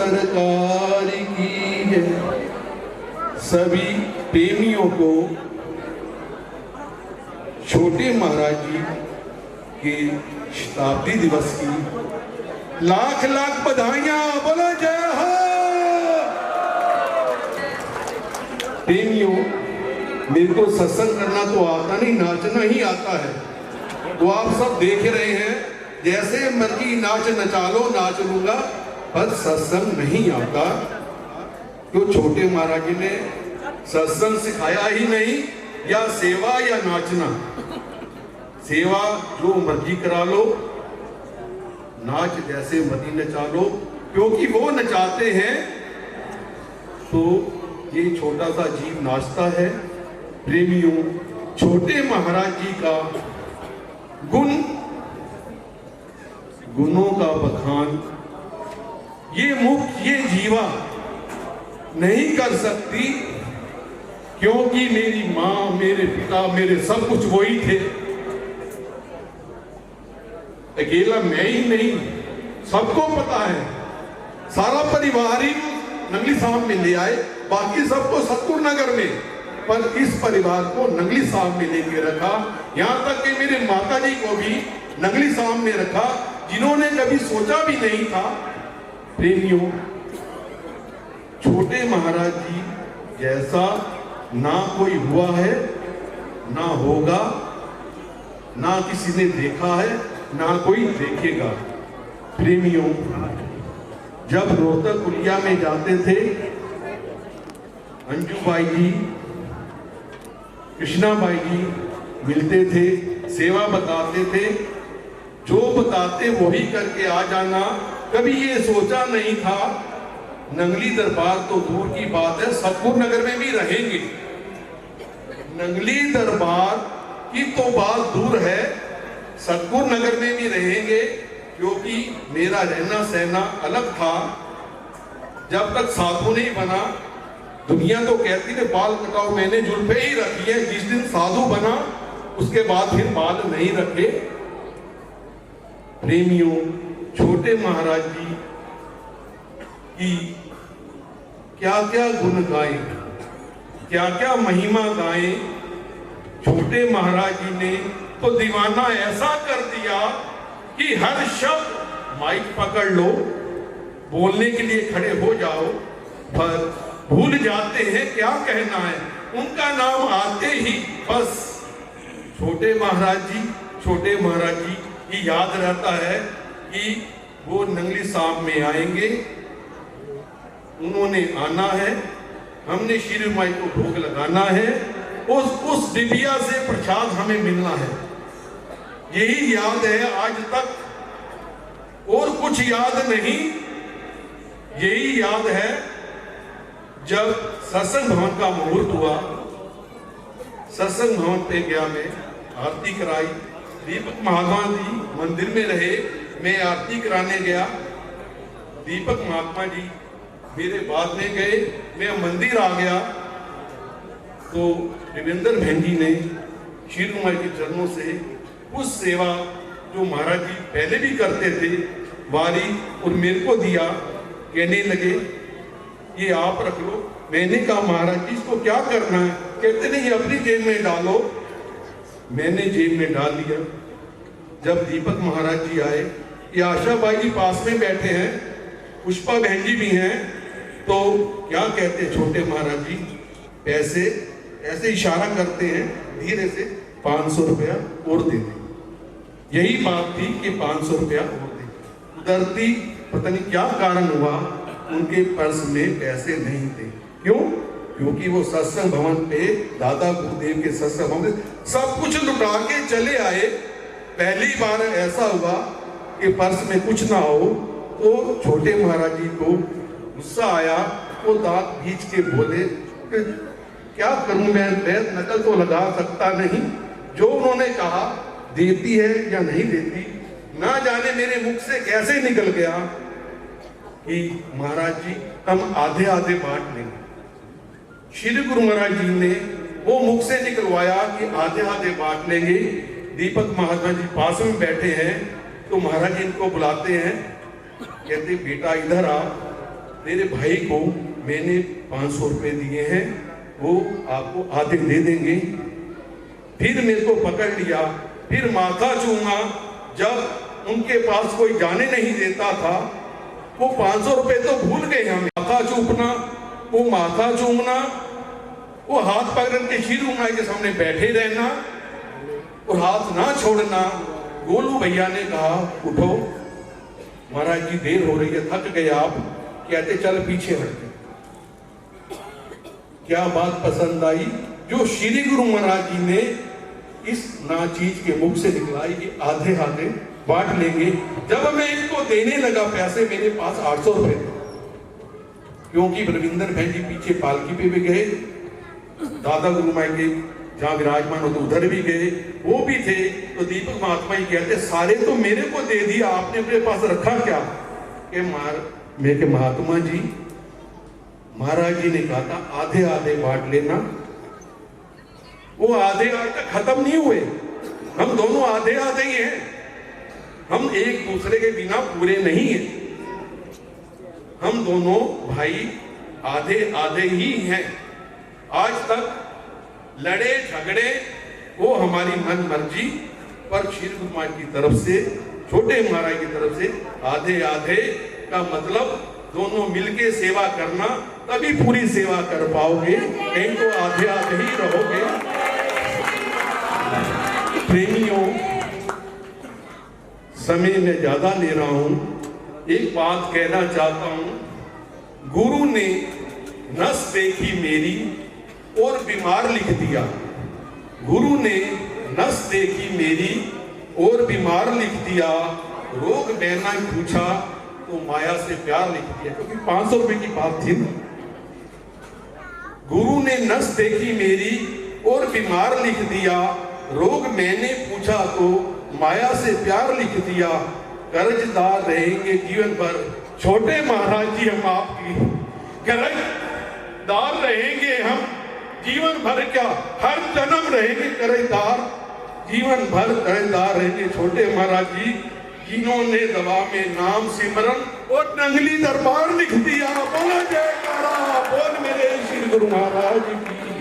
सरकार की है। सभी प्रेमियों को छोटे महाराज जी के शताब्दी दिवस की लाख लाख बधाइयां। बोलो जय हो। प्रेमियों, मेरे को सत्संग करना तो आता नहीं, नाचना ही आता है। तो आप सब देख रहे हैं, जैसे मर्जी नाच नचा लो, नाच लूंगा, पर सत्संग नहीं आता। तो छोटे महाराज जी ने सत्संग सिखाया ही नहीं, या सेवा या नाचना। सेवा जो मर्जी करा लो, नाच जैसे मर्जी नचा लो, क्योंकि वो नचाते हैं तो ये छोटा सा जीव नाचता है। प्रेमियों, छोटे महाराज जी का गुणों का बखान ये मुख, ये जीवा नहीं कर सकती, क्योंकि मेरी माँ, मेरे पिता, मेरे सब कुछ वही थे। अकेला मैं ही नहीं, सबको पता है, सारा परिवार ही नंगली साहब में ले आए, बाकी सबको सतपुर नगर में, पर इस परिवार को नंगली साहब में लेके रखा। यहां तक कि मेरे माता जी को भी नंगली साहब में रखा, जिन्होंने कभी सोचा भी नहीं था। प्रेमियों, छोटे महाराज जी जैसा ना कोई हुआ है, ना होगा, ना किसी ने देखा है, ना कोई देखेगा। प्रेमियों, जब रोहतक कुलिया में जाते थे, अंजूबाई जी, कृष्णाबाई जी मिलते थे, सेवा बताते थे, जो बताते वही करके आ जाना। कभी ये सोचा नहीं था, नंगली दरबार तो दूर की बात है, सतपुर नगर में भी रहेंगे। नंगली दरबार की तो बात दूर है, सतपुर नगर में भी रहेंगे, क्योंकि मेरा रहना सहना अलग था। जब तक साधु नहीं बना, दुनिया तो कहती है बाल कटाओ, मैंने जुल्फे ही रखी है। जिस दिन साधु बना, उसके बाद फिर बाल नहीं रखे। प्रेमियों, छोटे महाराज जी की क्या क्या गुण गाएं, क्या क्या महिमा गाएं। छोटे महाराज जी ने तो दीवाना ऐसा कर दिया कि हर शब्द माइक पकड़ लो, बोलने के लिए खड़े हो जाओ, पर भूल जाते हैं क्या कहना है। उनका नाम आते ही बस छोटे महाराज जी की याद रहता है कि वो नंगली साहब में आएंगे, उन्होंने आना है, हमने श्री माई को भोग लगाना है, उस डिबिया से प्रसाद हमें मिलना है। यही याद है आज तक, और कुछ याद नहीं। यही याद है, जब सत्संग भवन का मुहूर्त हुआ, सत्संग भवन पे गया, मैं आरती कराई, दीपक महात्मा जी मंदिर में रहे, मैं आरती कराने गया, दीपक महात्मा जी मेरे बाद में गए, मैं मंदिर आ गया, तो देवेंद्र बहन जी ने श्री माई के चरणों से उस सेवा जो महाराज जी पहले भी करते थे वारी, और मेरे को दिया। कहने लगे ये आप रख लो। मैंने कहा महाराज जी इसको क्या करना है? कहते नहीं अपनी जेब में डालो। मैंने जेब में डाल दिया। जब दीपक महाराज जी आए, ये आशा बाई जी पास में बैठे हैं, पुष्पा बहन जी भी हैं, तो क्या कहते छोटे महाराज जी, पैसे ऐसे इशारा करते हैं धीरे से, 500 रुपया और दे दें। यही बात थी कि 500 रुपया और दे। उधरती पता नहीं क्या कारण हुआ, उनके पर्स में पैसे नहीं थे। क्यों? क्योंकि वो सत्संग भवन पे, दादा गुरुदेव के सत्संग भवन में सब कुछ लुटा के चले आए। पहली बार ऐसा हुआ कि पर्स में कुछ ना हो, तो छोटे महाराज जी को गुस्सा आया। वो दांत खींच के बोले कि क्या करूं मैं नकल तो लगा सकता नहीं, जो उन्होंने कहा देती है या नहीं देती, ना जाने मेरे मुख से कैसे निकल गया कि महाराज जी हम आधे आधे बांट लेंगे। श्री गुरु महाराज जी ने वो मुख से निकलवाया कि आधे आधे बांट लेंगे। दीपक महात्मा जी पास में बैठे हैं, तो महाराज जी इनको बुलाते हैं, कहते बेटा इधर आ। तेरे भाई को मैंने 500 रुपए दिए हैं, वो आपको आधे दे देंगे। फिर मेरे को पकड़ लिया, फिर माथा चूमा। जब उनके पास कोई जाने नहीं देता था, वो 500 रुपए तो भूल गए हमें। माथा चूमना, वो माथा चूमना, वो हाथ पकड़ के शीरू माई के सामने बैठे रहना और हाथ ना छोड़ना। गोलू भैया ने कहा उठो महाराज जी, देर हो रही है, थक गए आप। कहते चल पीछे हटते। क्या बात पसंद आई जो श्री गुरु महाराज जी ने इस नाचीज के मुख से निकलाई कि आधे आधे बांट लेंगे। जब मैं इनको देने लगा पैसे, मेरे पास 800 रुपए थे, क्योंकि बलविंदर भाई जी पीछे पालकी पे भी गए, दादा गुरु माई के जहां विराजमान होते उधर भी गए, वो भी थे। तो दीपक महात्मा ही कहते सारे तो मेरे को दे दिया, आपने अपने पास रखा क्या? के महात्मा जी, महाराज जी ने कहा था आधे आधे बांट लेना। वो आधे आज तक खत्म नहीं हुए, हम दोनों आधे आधे ही हैं, हम एक दूसरे के बिना पूरे नहीं हैं। हम दोनों भाई आधे आधे ही हैं। आज तक लड़े झगड़े वो हमारी मन मर्जी, पर श्री गुरु महाराज की तरफ से, छोटे महाराज की तरफ से आधे आधे का मतलब दोनों मिलके सेवा करना, तभी पूरी सेवा कर पाओगे, नहीं तो आधे आधे ही रहोगे। प्रेमियों, समय में ज्यादा ले रहा हूं, एक बात कहना चाहता हूं। गुरु ने नस देखी मेरी और बीमार लिख दिया। गुरु ने नस देखी मेरी और बीमार लिख दिया, रोग मैंने पूछा तो माया से प्यार लिख दिया। क्योंकि 500 रुपए की बात थी। गुरु ने नस देखी मेरी और बीमार लिख दिया, रोग मैंने पूछा तो माया से प्यार लिख दिया। कर्जदार रहेंगे जीवन भर, छोटे महाराज जी हम आपकी कर्जदार रहेंगे हम जीवन भर, क्या हर जन्म रहेंगे कर्जदार, जीवन भर कर्जदार रहेंगे छोटे महाराज जी, जिन्होंने दवा में नाम सिमरन और नंगली दरबार लिख दिया। बोलो जयकारा, बोल मेरे श्री गुरु महाराज की।